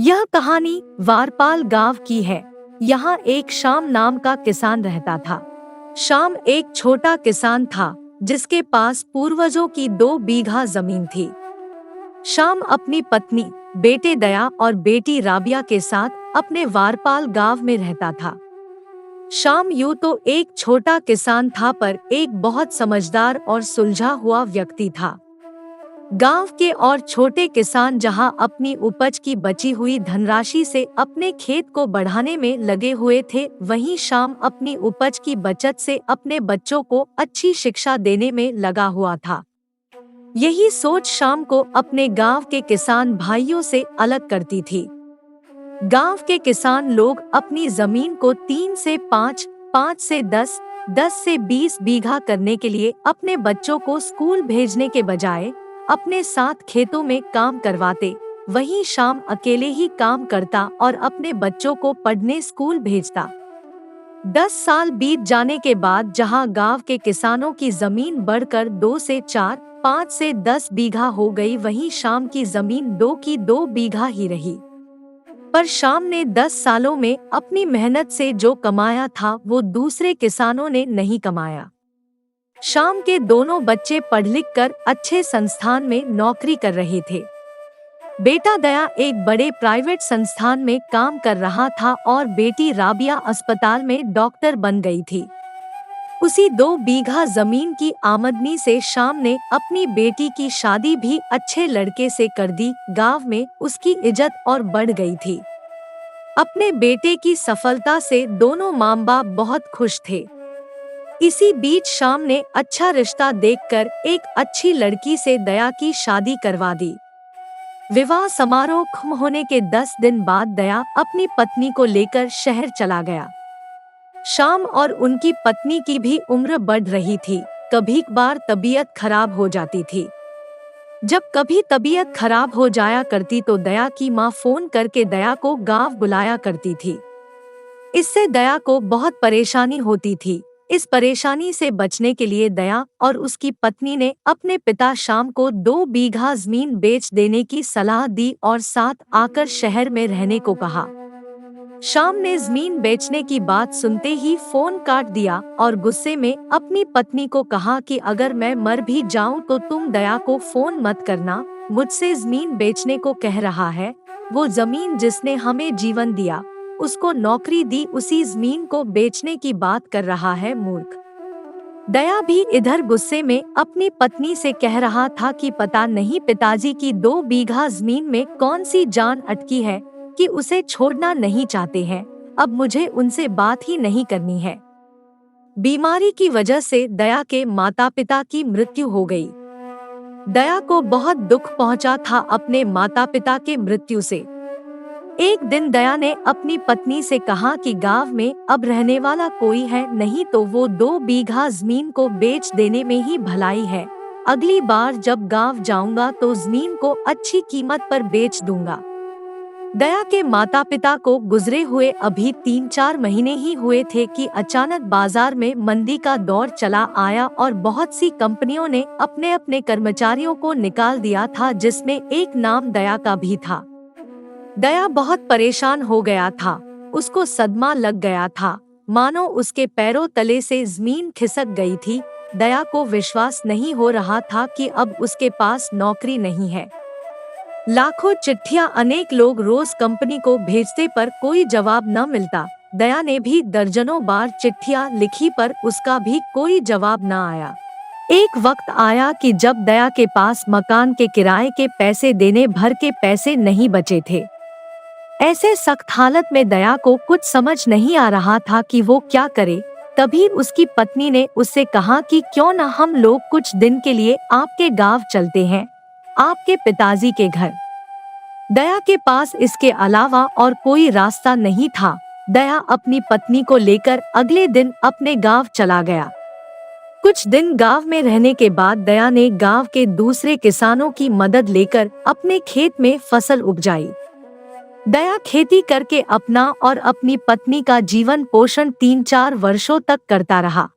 यह कहानी वारपाल गांव की है। यहाँ एक शाम नाम का किसान रहता था। शाम एक छोटा किसान था जिसके पास पूर्वजों की 2 बीघा जमीन थी। शाम अपनी पत्नी, बेटे दया और बेटी राबिया के साथ अपने वारपाल गांव में रहता था। शाम यूं तो एक छोटा किसान था, पर एक बहुत समझदार और सुलझा हुआ व्यक्ति था। गांव के और छोटे किसान जहां अपनी उपज की बची हुई धनराशि से अपने खेत को बढ़ाने में लगे हुए थे, वहीं शाम अपनी उपज की बचत से अपने बच्चों को अच्छी शिक्षा देने में लगा हुआ था। यही सोच शाम को अपने गांव के किसान भाइयों से अलग करती थी। गांव के किसान लोग अपनी जमीन को 3 से 5, 5 से 10, 10 से 20 बीघा करने के लिए अपने बच्चों को स्कूल भेजने के बजाय अपने साथ खेतों में काम करवाते। वहीं शाम अकेले ही काम करता और अपने बच्चों को पढ़ने स्कूल भेजता। 10 साल बीत जाने के बाद जहां गांव के किसानों की जमीन बढ़कर 2 से 4, 5 से 10 बीघा हो गई, वहीं शाम की जमीन 2 की 2 बीघा ही रही। पर शाम ने 10 सालों में अपनी मेहनत से जो कमाया था वो दूसरे किसानों ने नहीं कमाया। शाम के दोनों बच्चे पढ़ लिख कर अच्छे संस्थान में नौकरी कर रहे थे। बेटा दया एक बड़े प्राइवेट संस्थान में काम कर रहा था और बेटी राबिया अस्पताल में डॉक्टर बन गई थी। उसी 2 बीघा जमीन की आमदनी से शाम ने अपनी बेटी की शादी भी अच्छे लड़के से कर दी। गांव में उसकी इज्जत और बढ़ गई थी। अपने बेटे की सफलता से दोनों माँ बाप बहुत खुश थे। इसी बीच शाम ने अच्छा रिश्ता देखकर एक अच्छी लड़की से दया की शादी करवा दी। विवाह समारोह खत्म होने के 10 दिन बाद दया अपनी पत्नी को लेकर शहर चला गया। शाम और उनकी पत्नी की भी उम्र बढ़ रही थी। कभी कभार तबीयत खराब हो जाती थी। जब कभी तबीयत खराब हो जाया करती तो दया की माँ फोन करके दया को गांव बुलाया करती थी। इससे दया को बहुत परेशानी होती थी। इस परेशानी से बचने के लिए दया और उसकी पत्नी ने अपने पिता शाम को 2 बीघा जमीन बेच देने की सलाह दी और साथ आकर शहर में रहने को कहा। शाम ने जमीन बेचने की बात सुनते ही फोन काट दिया और गुस्से में अपनी पत्नी को कहा कि अगर मैं मर भी जाऊं तो तुम दया को फोन मत करना, मुझसे जमीन बेचने को कह रहा है। वो जमीन जिसने हमें जीवन दिया, उसको नौकरी दी, उसी जमीन को बेचने की बात कर रहा है, मूर्ख। दया भी इधर गुस्से में अपनी पत्नी से कह रहा था कि पता नहीं पिताजी की 2 बीघा जमीन में कौन सी जान अटकी है कि उसे छोड़ना नहीं चाहते हैं। अब मुझे उनसे बात ही नहीं करनी है। बीमारी की वजह से दया के माता पिता की मृत्यु हो गई। दया को बहुत दुख पहुंचा था अपने माता पिता के मृत्यु से। एक दिन दया ने अपनी पत्नी से कहा कि गांव में अब रहने वाला कोई है नहीं, तो वो 2 बीघा जमीन को बेच देने में ही भलाई है। अगली बार जब गांव जाऊंगा तो जमीन को अच्छी कीमत पर बेच दूंगा। दया के माता पिता को गुजरे हुए अभी 3-4 महीने ही हुए थे कि अचानक बाजार में मंदी का दौर चला आया और बहुत सी कंपनियों ने अपने अपने कर्मचारियों को निकाल दिया था, जिसमें एक नाम दया का भी था। दया बहुत परेशान हो गया था। उसको सदमा लग गया था, मानो उसके पैरों तले से जमीन खिसक गई थी। दया को विश्वास नहीं हो रहा था कि अब उसके पास नौकरी नहीं है। लाखों चिट्ठियां अनेक लोग रोज कंपनी को भेजते पर कोई जवाब न मिलता। दया ने भी दर्जनों बार चिट्ठियां लिखी पर उसका भी कोई जवाब न आया। एक वक्त आया कि जब दया के पास मकान के किराए के पैसे देने भर के पैसे नहीं बचे थे। ऐसे सख्त हालत में दया को कुछ समझ नहीं आ रहा था कि वो क्या करे। तभी उसकी पत्नी ने उससे कहा कि क्यों न हम लोग कुछ दिन के लिए आपके गांव चलते हैं, आपके पिताजी के घर। दया के पास इसके अलावा और कोई रास्ता नहीं था। दया अपनी पत्नी को लेकर अगले दिन अपने गांव चला गया। कुछ दिन गांव में रहने के बाद दया ने गांव के दूसरे किसानों की मदद लेकर अपने खेत में फसल उपजाई। दया खेती करके अपना और अपनी पत्नी का जीवन पोषण 3-4 वर्षों तक करता रहा।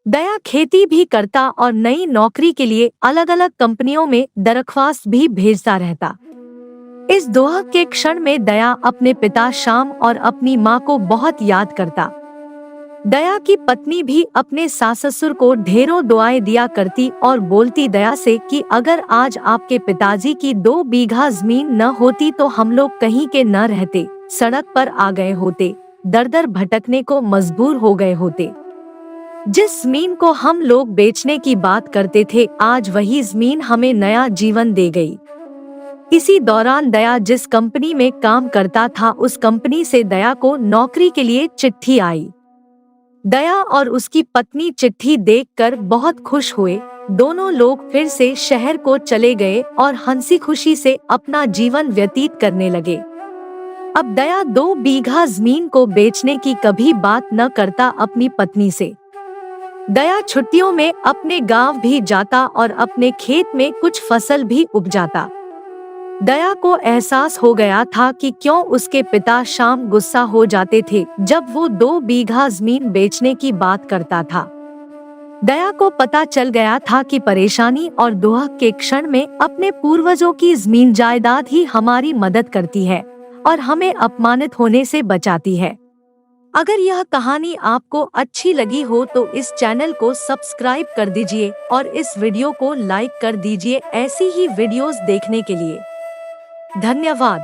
दया खेती भी करता और नई नौकरी के लिए अलग अलग कंपनियों में दरख्वास्त भी भेजता रहता। इस दुआ के क्षण में दया अपने पिता श्याम और अपनी माँ को बहुत याद करता। दया की पत्नी भी अपने सास ससुर को ढेरों दुआएं दिया करती और बोलती दया से कि अगर आज आपके पिताजी की 2 बीघा जमीन न होती तो हम लोग कहीं के न रहते, सड़क पर आ गए होते, दर दर भटकने को मजबूर हो गए होते। जिस जमीन को हम लोग बेचने की बात करते थे, आज वही जमीन हमें नया जीवन दे गई। इसी दौरान दया जिस कंपनी में काम करता था, उस कंपनी से दया को नौकरी के लिए चिट्ठी आई। दया और उसकी पत्नी चिट्ठी देखकर बहुत खुश हुए। दोनों लोग फिर से शहर को चले गए और हंसी खुशी से अपना जीवन व्यतीत करने लगे। अब दया 2 बीघा जमीन को बेचने की कभी बात न करता अपनी पत्नी से। दया छुट्टियों में अपने गांव भी जाता और अपने खेत में कुछ फसल भी उपजाता। दया को एहसास हो गया था कि क्यों उसके पिता श्याम गुस्सा हो जाते थे जब वो 2 बीघा जमीन बेचने की बात करता था। दया को पता चल गया था कि परेशानी और दुख के क्षण में अपने पूर्वजों की जमीन जायदाद ही हमारी मदद करती है और हमें अपमानित होने से बचाती है। अगर यह कहानी आपको अच्छी लगी हो तो इस चैनल को सब्सक्राइब कर दीजिए और इस वीडियो को लाइक कर दीजिए ऐसी ही वीडियोस देखने के लिए। धन्यवाद।